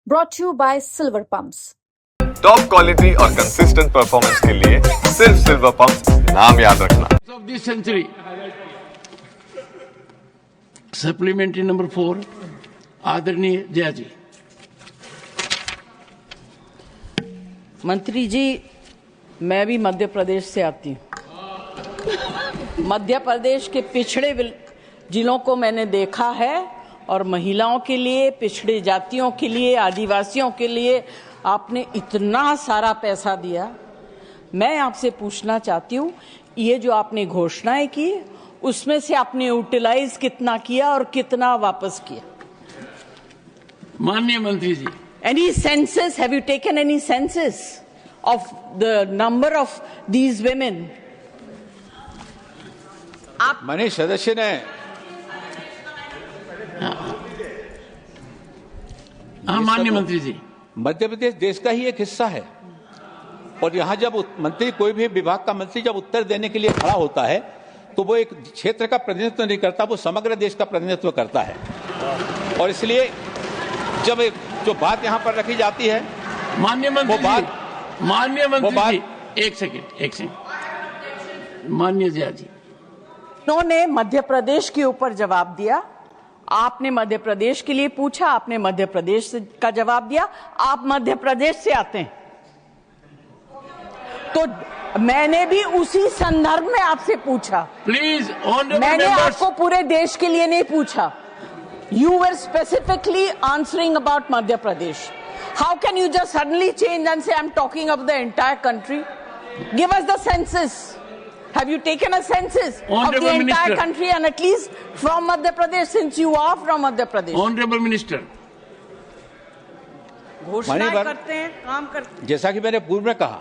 brought to you by Silver Pumps. Top quality और consistent performance के लिए सिर्फ सिल्वर पंप्स नाम याद रखना। of this century. Supplementary number 4, आदरणीय जया जी। मंत्री जी, मैं भी मध्य प्रदेश से आती हूँ। मध्य प्रदेश के पिछड़े जिलों को मैंने देखा है और महिलाओं के लिए, पिछड़े जातियों के लिए, आदिवासियों के लिए आपने इतना सारा पैसा दिया। मैं आपसे पूछना चाहती हूँ, ये जो आपने घोषणाएं की उसमें से आपने यूटिलाइज कितना किया और कितना वापस किया? माननीय मंत्री जी, Any census? Have you taken any census of the number of these women? आप माननीय सदस्य ने हाँ माननीय मंत्री जी, मध्य प्रदेश देश का ही एक हिस्सा है और यहाँ जब मंत्री, कोई भी विभाग का मंत्री जब उत्तर देने के लिए खड़ा होता है तो वो एक क्षेत्र का प्रतिनिधित्व नहीं करता, वो समग्र देश का प्रतिनिधित्व करता है। और इसलिए जब जो बात यहाँ पर रखी जाती है, माननीय मंत्री जी, माननीय मंत्री जी, एक सेकंड, माननीय जया जी, उन्होंने मध्य प्रदेश के ऊपर जवाब दिया। आपने मध्य प्रदेश के लिए पूछा, आपने मध्य प्रदेश का जवाब दिया। आप मध्य प्रदेश से आते हैं तो मैंने भी उसी संदर्भ में आपसे पूछा। प्लीज ऑनरेबल मैंने मेंबर्स, आपको पूरे देश के लिए नहीं पूछा। You were specifically answering about Madhya Pradesh. How can you just suddenly change and say I'm talking of the entire country? Give us the census. Have you taken a census of Honorable the entire Minister. country and at least from Madhya Pradesh, since you are from Madhya Pradesh? Honourable minister, घोषणाएं माननीय करते हैं, काम करते हैं। जैसा कि मैंने पूर्व में कहा,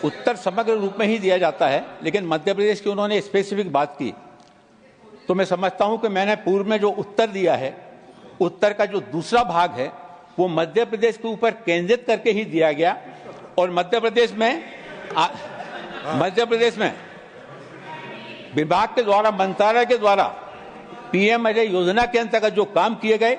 उत्तर समग्र रूप में ही दिया जाता है, लेकिन मध्य प्रदेश की उन्होंने स्पेसिफिक बात की तो मैं समझता हूं कि मैंने पूर्व में जो उत्तर दिया है, उत्तर का जो दूसरा भाग है वो मध्य प्रदेश के ऊपर केंद्रित करके ही दिया गया। और मध्य प्रदेश में विभाग के द्वारा, मंत्रालय के द्वारा पीएम अजय योजना के अंतर्गत जो काम किए गए,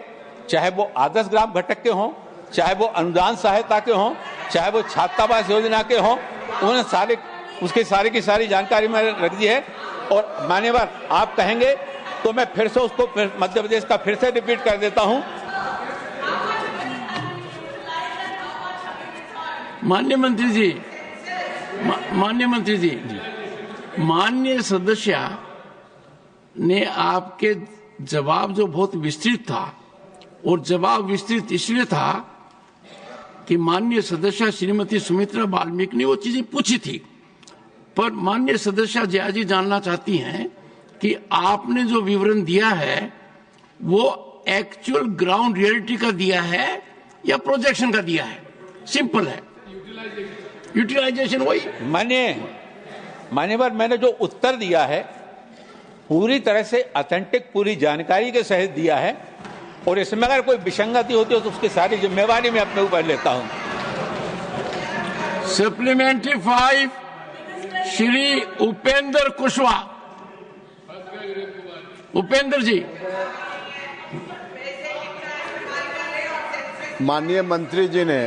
चाहे वो आदर्श ग्राम घटक के हों, चाहे वो अनुदान सहायता के हों, चाहे वो छात्रावास योजना के हों, उन्होंने सारे उसके सारे की सारी जानकारी मैंने रख दी है। और मान्यवर आप कहेंगे तो मैं फिर से उसको मध्य प्रदेश का फिर से रिपीट कर देता हूं। माननीय मंत्री जी, माननीय मंत्री जी, माननीय सदस्य ने आपके जवाब जो बहुत विस्तृत था, और जवाब विस्तृत इसलिए था कि माननीय सदस्य श्रीमती सुमित्रा वाल्मीकि ने वो चीजें पूछी थी, पर माननीय सदस्य जया जी जानना चाहती हैं कि आपने जो विवरण दिया है वो एक्चुअल ग्राउंड रियलिटी का दिया है या प्रोजेक्शन का दिया है? सिंपल है, यूटिलाइजेशन वही। मान्यवर मैंने जो उत्तर दिया है पूरी तरह से ऑथेंटिक, पूरी जानकारी के सहित दिया है और इसमें अगर कोई विसंगति होती है तो उसकी सारी जिम्मेवारी मैं अपने ऊपर लेता हूं। सप्लीमेंट्री 5, श्री उपेंद्र कुशवाहा। उपेंद्र जी, माननीय मंत्री जी ने